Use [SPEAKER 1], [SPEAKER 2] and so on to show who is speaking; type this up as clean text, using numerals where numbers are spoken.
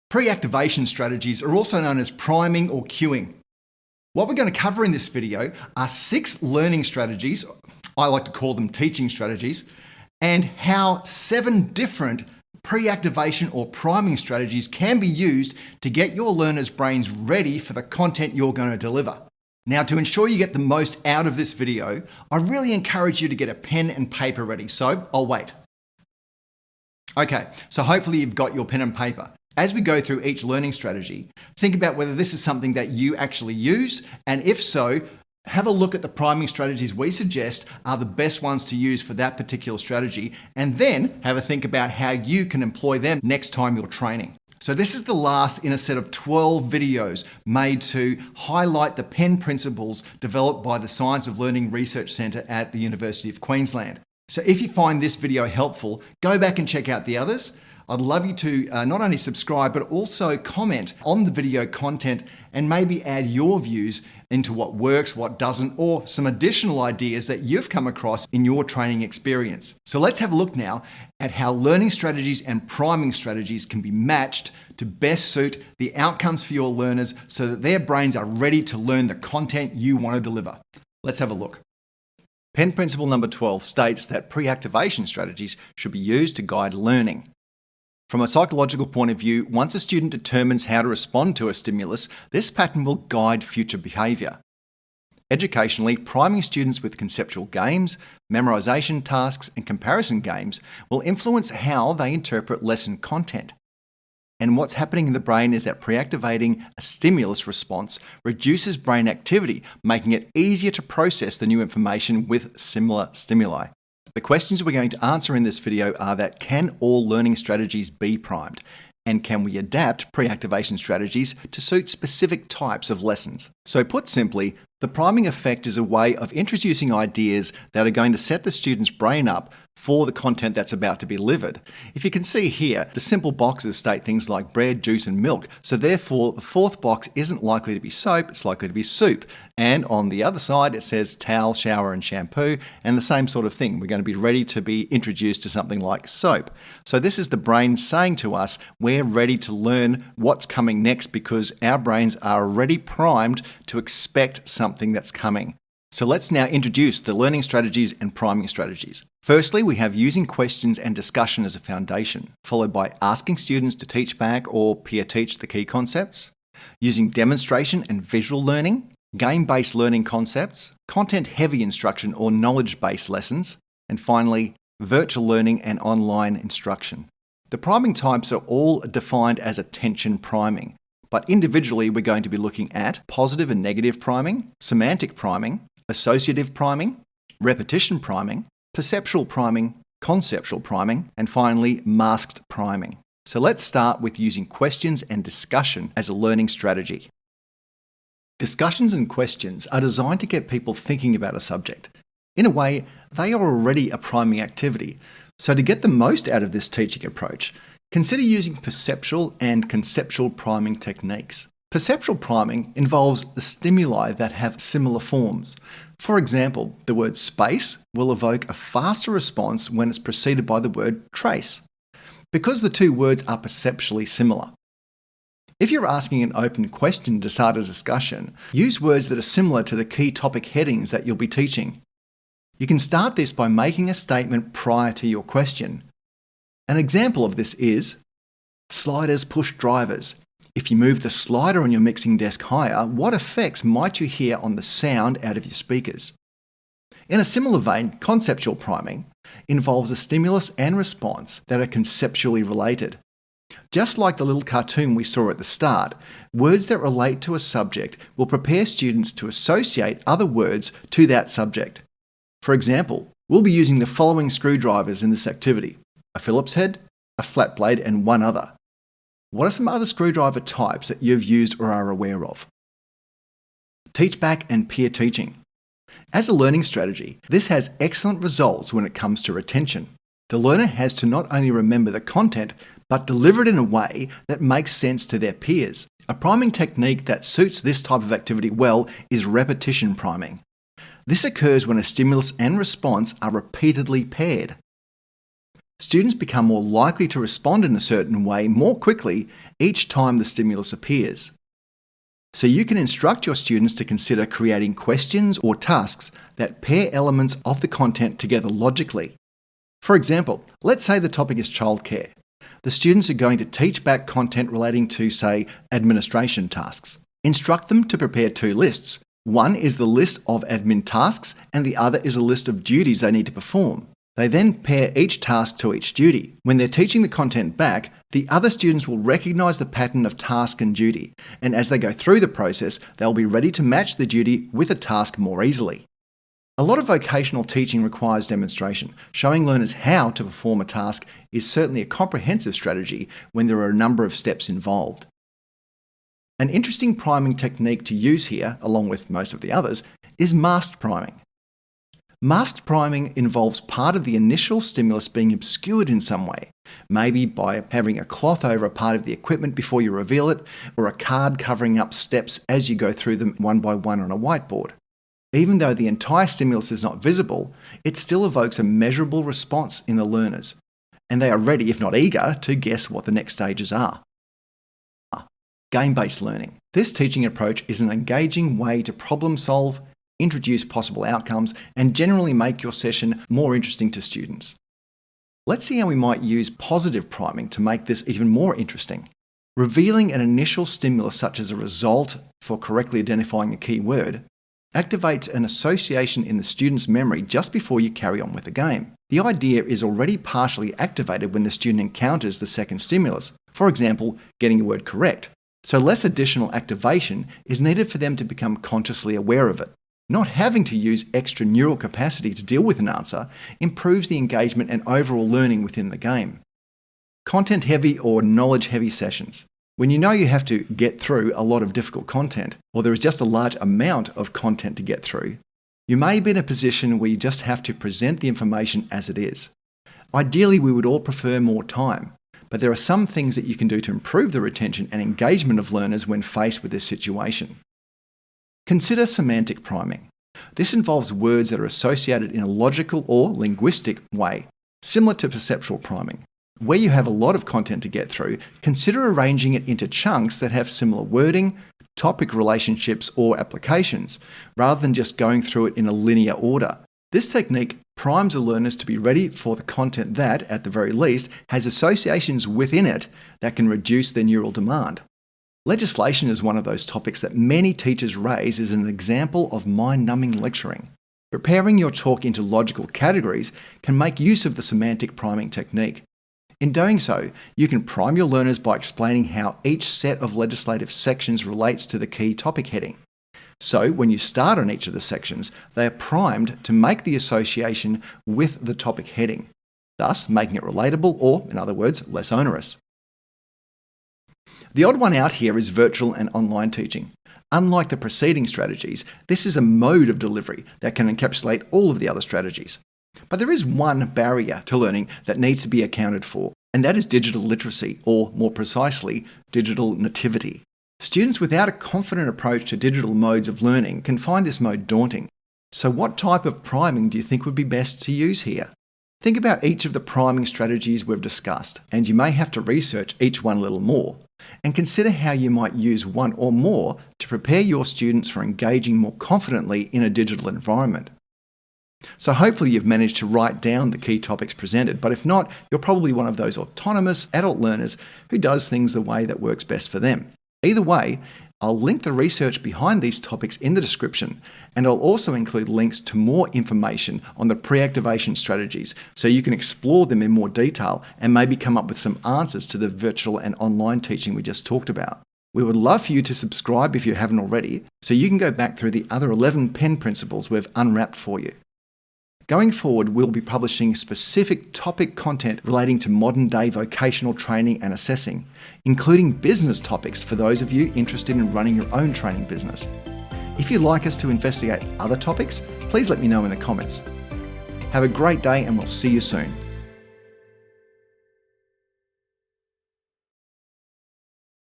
[SPEAKER 1] Pre-activation strategies are also known as priming or cueing. What we're going to cover in this video are 6 learning strategies, I like to call them teaching strategies, and how 7 different pre-activation or priming strategies can be used to get your learners' brains ready for the content you're going to deliver. Now, to ensure you get the most out of this video, I really encourage you to get a pen and paper ready, so I'll wait. Okay, so hopefully you've got your pen and paper. As we go through each learning strategy, think about whether this is something that you actually use, and if so, have a look at the priming strategies we suggest are the best ones to use for that particular strategy, and then have a think about how you can employ them next time you're training. So this is the last in a set of 12 videos made to highlight the PEN principles developed by the Science of Learning Research Centre at the University of Queensland. So if you find this video helpful, go back and check out the others. I'd love you to not only subscribe, but also comment on the video content and maybe add your views into what works, what doesn't, or some additional ideas that you've come across in your training experience. So let's have a look now at how learning strategies and priming strategies can be matched to best suit the outcomes for your learners so that their brains are ready to learn the content you want to deliver. Let's have a look. PEN principle number 12 states that pre-activation strategies should be used to guide learning. From a psychological point of view, once a student determines how to respond to a stimulus, this pattern will guide future behaviour. Educationally, priming students with conceptual games, memorisation tasks, and comparison games will influence how they interpret lesson content. And what's happening in the brain is that pre-activating a stimulus response reduces brain activity, making it easier to process the new information with similar stimuli. The questions we're going to answer in this video are that can all learning strategies be primed? And can we adapt pre-activation strategies to suit specific types of lessons? So put simply, the priming effect is a way of introducing ideas that are going to set the student's brain up for the content that's about to be delivered. If you can see here, the simple boxes state things like bread, juice, and milk. So therefore, the 4th box isn't likely to be soap, it's likely to be soup. And on the other side, it says towel, shower, and shampoo, and the same sort of thing. We're going to be ready to be introduced to something like soap. So this is the brain saying to us, we're ready to learn what's coming next because our brains are already primed to expect something that's coming. So let's now introduce the learning strategies and priming strategies. Firstly, we have using questions and discussion as a foundation, followed by asking students to teach back or peer teach the key concepts, using demonstration and visual learning, game-based learning concepts, content-heavy instruction or knowledge-based lessons, and finally, virtual learning and online instruction. The priming types are all defined as attention priming, but individually we're going to be looking at positive and negative priming, semantic priming, associative priming, repetition priming, perceptual priming, conceptual priming, and finally, masked priming. So let's start with using questions and discussion as a learning strategy. Discussions and questions are designed to get people thinking about a subject. In a way, they are already a priming activity. So to get the most out of this teaching approach, consider using perceptual and conceptual priming techniques. Perceptual priming involves the stimuli that have similar forms. For example, the word space will evoke a faster response when it's preceded by the word trace, because the two words are perceptually similar. If you're asking an open question to start a discussion, use words that are similar to the key topic headings that you'll be teaching. You can start this by making a statement prior to your question. An example of this is, sliders push drivers. If you move the slider on your mixing desk higher, what effects might you hear on the sound out of your speakers? In a similar vein, conceptual priming involves a stimulus and response that are conceptually related. Just like the little cartoon we saw at the start, words that relate to a subject will prepare students to associate other words to that subject. For example, we'll be using the following screwdrivers in this activity: a Phillips head, a flat blade, and one other. What are some other screwdriver types that you've used or are aware of? Teach back and peer teaching. As a learning strategy, this has excellent results when it comes to retention. The learner has to not only remember the content, but deliver it in a way that makes sense to their peers. A priming technique that suits this type of activity well is repetition priming. This occurs when a stimulus and response are repeatedly paired. Students become more likely to respond in a certain way more quickly each time the stimulus appears. So you can instruct your students to consider creating questions or tasks that pair elements of the content together logically. For example, let's say the topic is childcare. The students are going to teach back content relating to, say, administration tasks. Instruct them to prepare two lists. One is the list of admin tasks and the other is a list of duties they need to perform. They then pair each task to each duty. When they're teaching the content back, the other students will recognise the pattern of task and duty, and as they go through the process, they'll be ready to match the duty with a task more easily. A lot of vocational teaching requires demonstration. Showing learners how to perform a task is certainly a comprehensive strategy when there are a number of steps involved. An interesting priming technique to use here, along with most of the others, is masked priming. Masked priming involves part of the initial stimulus being obscured in some way, maybe by having a cloth over a part of the equipment before you reveal it, or a card covering up steps as you go through them one by one on a whiteboard. Even though the entire stimulus is not visible, it still evokes a measurable response in the learners, and they are ready, if not eager, to guess what the next stages are. Game-based learning. This teaching approach is an engaging way to problem solve, introduce possible outcomes, and generally make your session more interesting to students. Let's see how we might use positive priming to make this even more interesting. Revealing an initial stimulus such as a result for correctly identifying a key word activates an association in the student's memory just before you carry on with the game. The idea is already partially activated when the student encounters the second stimulus, for example, getting a word correct. So less additional activation is needed for them to become consciously aware of it. Not having to use extra neural capacity to deal with an answer improves the engagement and overall learning within the game. Content-heavy or knowledge-heavy sessions. When you know you have to get through a lot of difficult content, or there is just a large amount of content to get through, you may be in a position where you just have to present the information as it is. Ideally, we would all prefer more time, but there are some things that you can do to improve the retention and engagement of learners when faced with this situation. Consider semantic priming. This involves words that are associated in a logical or linguistic way, similar to perceptual priming. Where you have a lot of content to get through, consider arranging it into chunks that have similar wording, topic relationships, or applications, rather than just going through it in a linear order. This technique primes the learners to be ready for the content that, at the very least, has associations within it that can reduce their neural demand. Legislation is one of those topics that many teachers raise as an example of mind-numbing lecturing. Preparing your talk into logical categories can make use of the semantic priming technique. In doing so, you can prime your learners by explaining how each set of legislative sections relates to the key topic heading. So, when you start on each of the sections, they are primed to make the association with the topic heading, thus making it relatable or, in other words, less onerous. The odd one out here is virtual and online teaching. Unlike the preceding strategies, this is a mode of delivery that can encapsulate all of the other strategies. But there is one barrier to learning that needs to be accounted for, and that is digital literacy, or more precisely, digital nativity. Students without a confident approach to digital modes of learning can find this mode daunting. So what type of priming do you think would be best to use here? Think about each of the priming strategies we've discussed, and you may have to research each one a little more, and consider how you might use one or more to prepare your students for engaging more confidently in a digital environment. So hopefully you've managed to write down the key topics presented, but if not, you're probably one of those autonomous adult learners who does things the way that works best for them. Either way, I'll link the research behind these topics in the description, and I'll also include links to more information on the pre-activation strategies so you can explore them in more detail and maybe come up with some answers to the virtual and online teaching we just talked about. We would love for you to subscribe if you haven't already, so you can go back through the other 11 pen principles we've unwrapped for you. Going forward, we'll be publishing specific topic content relating to modern-day vocational training and assessing, including business topics for those of you interested in running your own training business. If you'd like us to investigate other topics, please let me know in the comments. Have a great day and we'll see you soon.